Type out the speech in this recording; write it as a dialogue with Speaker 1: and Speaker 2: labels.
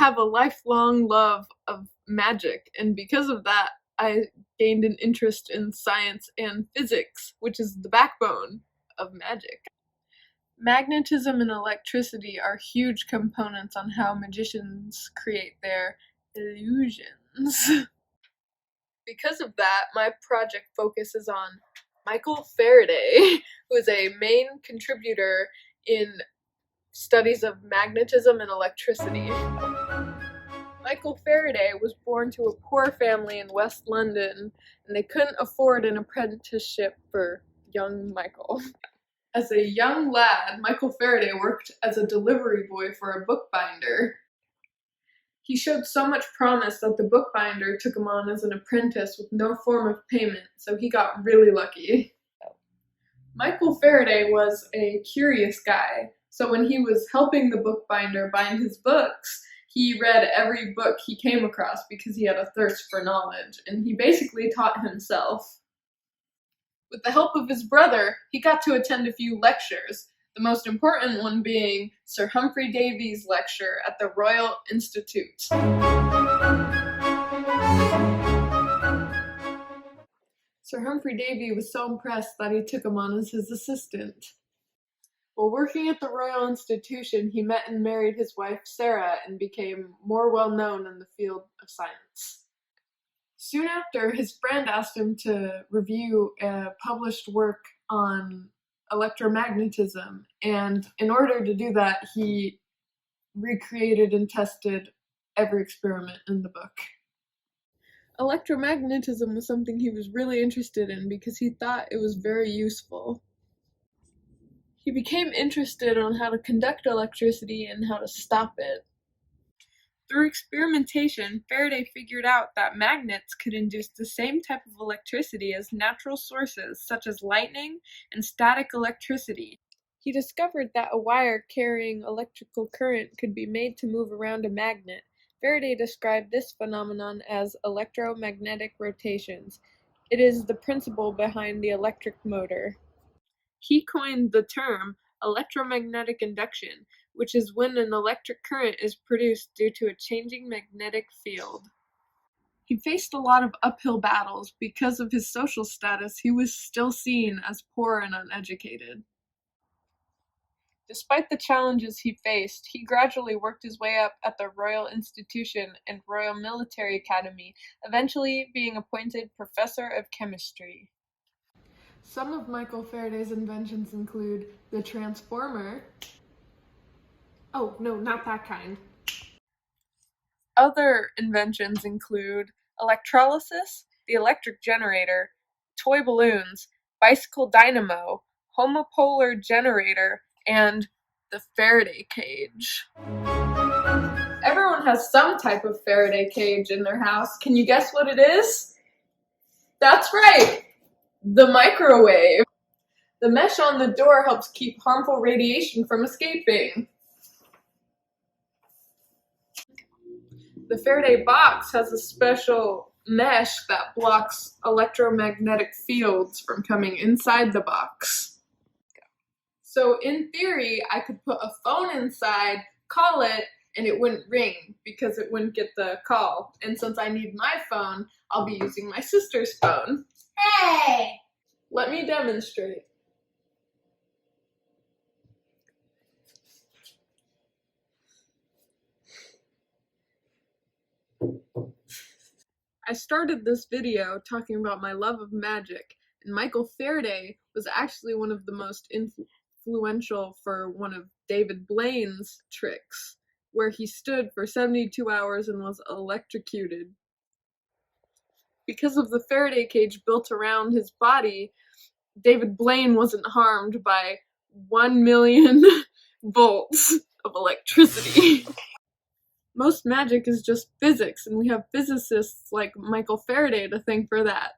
Speaker 1: have a lifelong love of magic, and because of that, I gained an interest in science and physics, which is the backbone of magic. Magnetism and electricity are huge components on how magicians create their illusions. Because of that, my project focuses on Michael Faraday, who is a main contributor in studies of magnetism and electricity. Michael Faraday was born to a poor family in West London, and they couldn't afford an apprenticeship for young Michael. As a young lad, Michael Faraday worked as a delivery boy for a bookbinder. He showed so much promise that the bookbinder took him on as an apprentice with no form of payment, so he got really lucky. Michael Faraday was a curious guy, so when he was helping the bookbinder bind his books, he read every book he came across because he had a thirst for knowledge, and he basically taught himself. With the help of his brother, he got to attend a few lectures, the most important one being Sir Humphrey Davy's lecture at the Royal Institute. Sir Humphrey Davy was so impressed that he took him on as his assistant. While working at the Royal Institution, he met and married his wife Sarah and became more well known in the field of science. Soon after, his friend asked him to review a published work on electromagnetism, and in order to do that, he recreated and tested every experiment in the book. Electromagnetism was something he was really interested in because he thought it was very useful. He became interested on how to conduct electricity and how to stop it. Through experimentation, Faraday figured out that magnets could induce the same type of electricity as natural sources such as lightning and static electricity. He discovered that a wire carrying electrical current could be made to move around a magnet. Faraday described this phenomenon as electromagnetic rotations. It is the principle behind the electric motor. He coined the term electromagnetic induction, which is when an electric current is produced due to a changing magnetic field. He faced a lot of uphill battles. Because of his social status, he was still seen as poor and uneducated. Despite the challenges he faced, he gradually worked his way up at the Royal Institution and Royal Military Academy, eventually being appointed Professor of Chemistry. Some of Michael Faraday's inventions include the transformer. Oh, no, not that kind. Other inventions include electrolysis, the electric generator, toy balloons, bicycle dynamo, homopolar generator, and the Faraday cage. Everyone has some type of Faraday cage in their house. Can you guess what it is? That's right! The microwave. The mesh on the door helps keep harmful radiation from escaping. The Faraday box has a special mesh that blocks electromagnetic fields from coming inside the box. So in theory, I could put a phone inside, call it, and it wouldn't ring because it wouldn't get the call. And since I need my phone, I'll be using my sister's phone.
Speaker 2: Hey!
Speaker 1: Let me demonstrate. I started this video talking about my love of magic, and Michael Faraday was actually one of the most influential for one of David Blaine's tricks, where he stood for 72 hours and was electrocuted. Because of the Faraday cage built around his body, David Blaine wasn't harmed by 1 million volts of electricity. Most magic is just physics, and we have physicists like Michael Faraday to thank for that.